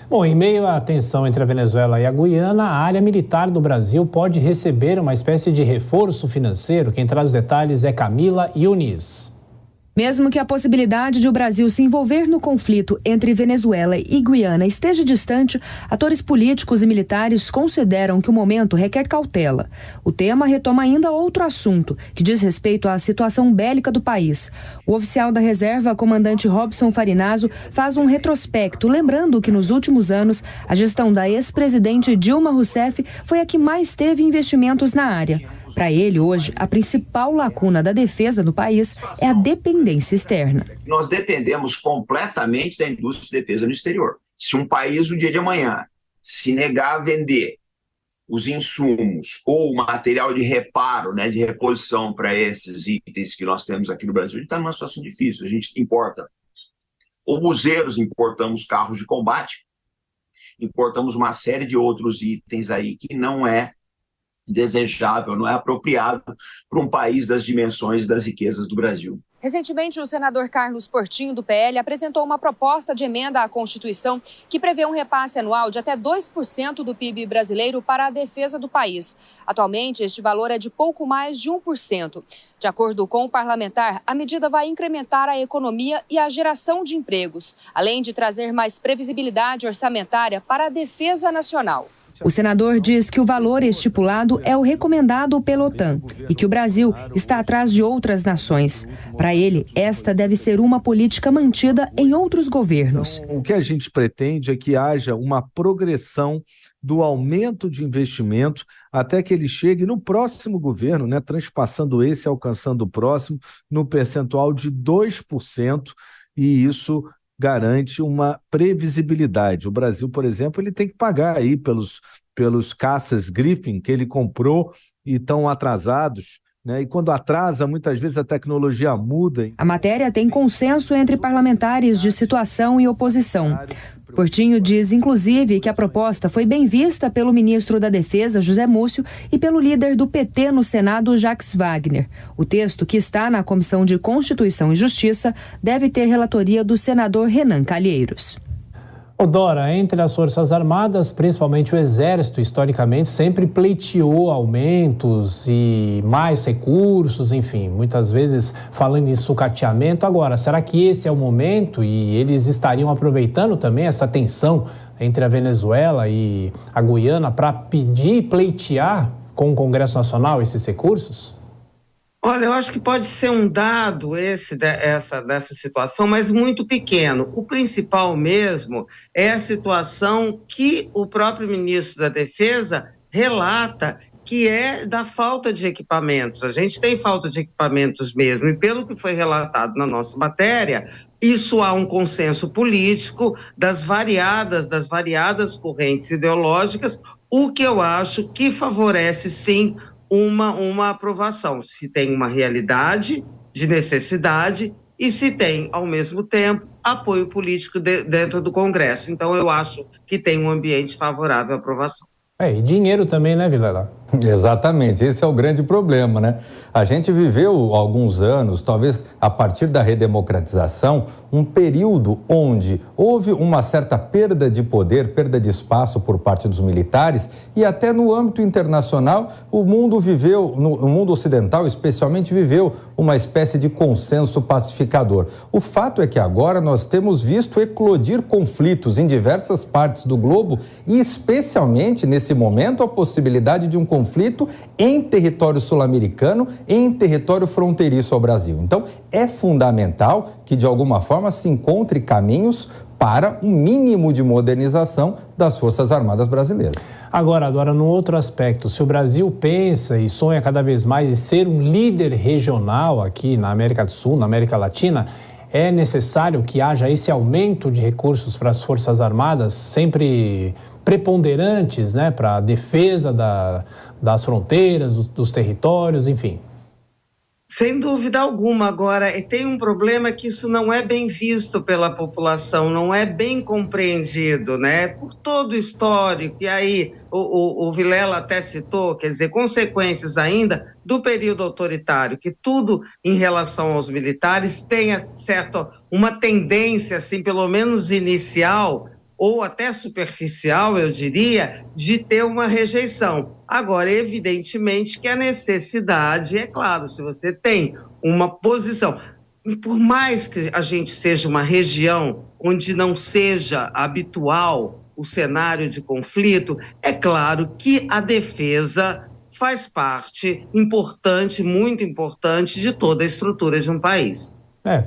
Bom, em meio à tensão entre a Venezuela e a Guiana, a área militar do Brasil pode receber uma espécie de reforço financeiro. Quem traz os detalhes é Camila Yunis. Mesmo que a possibilidade de o Brasil se envolver no conflito entre Venezuela e Guiana esteja distante, atores políticos e militares consideram que o momento requer cautela. O tema retoma ainda outro assunto, que diz respeito à situação bélica do país. O oficial da reserva, comandante Robson Farinazzo, faz um retrospecto, lembrando que nos últimos anos, a gestão da ex-presidente Dilma Rousseff foi a que mais teve investimentos na área. Para ele, hoje, a principal lacuna da defesa do país é a dependência externa. Nós dependemos completamente da indústria de defesa no exterior. Se um país, no dia de amanhã, se negar a vender os insumos ou o material de reparo, de reposição para esses itens que nós temos aqui no Brasil, a gente está numa situação difícil. A gente importa obuseiros, importamos carros de combate, importamos uma série de outros itens aí que não é desejável, não é apropriado para um país das dimensões e das riquezas do Brasil. Recentemente, o senador Carlos Portinho, do PL, apresentou uma proposta de emenda à Constituição que prevê um repasse anual de até 2% do PIB brasileiro para a defesa do país. Atualmente, este valor é de pouco mais de 1%. De acordo com o parlamentar, a medida vai incrementar a economia e a geração de empregos, além de trazer mais previsibilidade orçamentária para a defesa nacional. O senador diz que o valor estipulado é o recomendado pela OTAN e que o Brasil está atrás de outras nações. Para ele, esta deve ser uma política mantida em outros governos. Então, o que a gente pretende é que haja uma progressão do aumento de investimento até que ele chegue no próximo governo, transpassando esse, alcançando o próximo, no percentual de 2%, e isso garante uma previsibilidade. O Brasil, por exemplo, ele tem que pagar aí pelos caças Griffin que ele comprou e estão atrasados, e quando atrasa, muitas vezes a tecnologia muda. A matéria tem consenso entre parlamentares de situação e oposição. Portinho diz, inclusive, que a proposta foi bem vista pelo ministro da Defesa, José Múcio, e pelo líder do PT no Senado, Jacques Wagner. O texto, que está na Comissão de Constituição e Justiça, deve ter relatoria do senador Renan Calheiros. Dora, entre as Forças Armadas, principalmente o Exército, historicamente, sempre pleiteou aumentos e mais recursos, enfim, muitas vezes falando em sucateamento. Agora, será que esse é o momento e eles estariam aproveitando também essa tensão entre a Venezuela e a Guiana para pedir e pleitear com o Congresso Nacional esses recursos? Olha, eu acho que pode ser um dado dessa situação, mas muito pequeno. O principal mesmo é a situação que o próprio ministro da Defesa relata, que é da falta de equipamentos. A gente tem falta de equipamentos mesmo, e pelo que foi relatado na nossa matéria, isso há um consenso político das variadas correntes ideológicas, o que eu acho que favorece, sim, uma aprovação, se tem uma realidade de necessidade e se tem, ao mesmo tempo, apoio político dentro do Congresso. Então, eu acho que tem um ambiente favorável à aprovação. E dinheiro também, né, Vilela? Exatamente, esse é o grande problema, né? A gente viveu alguns anos, talvez a partir da redemocratização, um período onde houve uma certa perda de poder, perda de espaço por parte dos militares, e até no âmbito internacional o mundo viveu, no mundo ocidental especialmente, viveu uma espécie de consenso pacificador. O fato é que agora nós temos visto eclodir conflitos em diversas partes do globo e especialmente nesse momento a possibilidade de um conflito em território sul-americano, em território fronteiriço ao Brasil. Então, é fundamental que, de alguma forma, se encontre caminhos para um mínimo de modernização das Forças Armadas brasileiras. Agora, num outro aspecto, se o Brasil pensa e sonha cada vez mais em ser um líder regional aqui na América do Sul, na América Latina, é necessário que haja esse aumento de recursos para as Forças Armadas, sempre preponderantes, para a defesa das fronteiras, dos territórios, enfim. Sem dúvida alguma. Agora, tem um problema que isso não é bem visto pela população, não é bem compreendido, por todo o histórico, e aí o Vilela até citou, quer dizer, consequências ainda do período autoritário, que tudo em relação aos militares tenha uma tendência, assim, pelo menos inicial, ou até superficial, eu diria, de ter uma rejeição. Agora, evidentemente que a necessidade, é claro, se você tem uma posição, por mais que a gente seja uma região onde não seja habitual o cenário de conflito, é claro que a defesa faz parte importante, muito importante, de toda a estrutura de um país.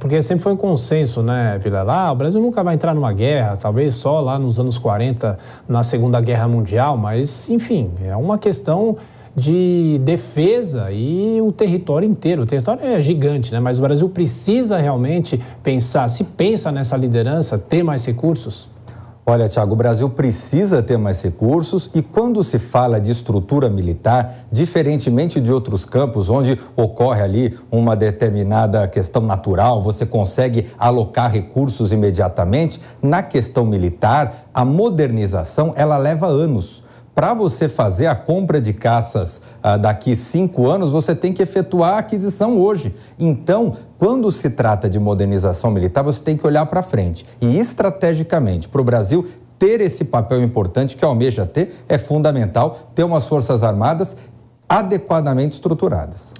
Porque sempre foi um consenso, né, Vilela? O Brasil nunca vai entrar numa guerra, talvez só lá nos anos 40, na Segunda Guerra Mundial, mas, enfim, é uma questão de defesa e o território inteiro. O território é gigante, né? Mas o Brasil precisa realmente pensar, se pensa nessa liderança, ter mais recursos? Olha, Tiago, o Brasil precisa ter mais recursos e quando se fala de estrutura militar, diferentemente de outros campos onde ocorre ali uma determinada questão natural, você consegue alocar recursos imediatamente, na questão militar, a modernização, ela leva anos. Para você fazer a compra de caças daqui 5 anos, você tem que efetuar a aquisição hoje. Então, quando se trata de modernização militar, você tem que olhar para frente. E estrategicamente, para o Brasil ter esse papel importante que almeja ter, é fundamental ter umas forças armadas adequadamente estruturadas.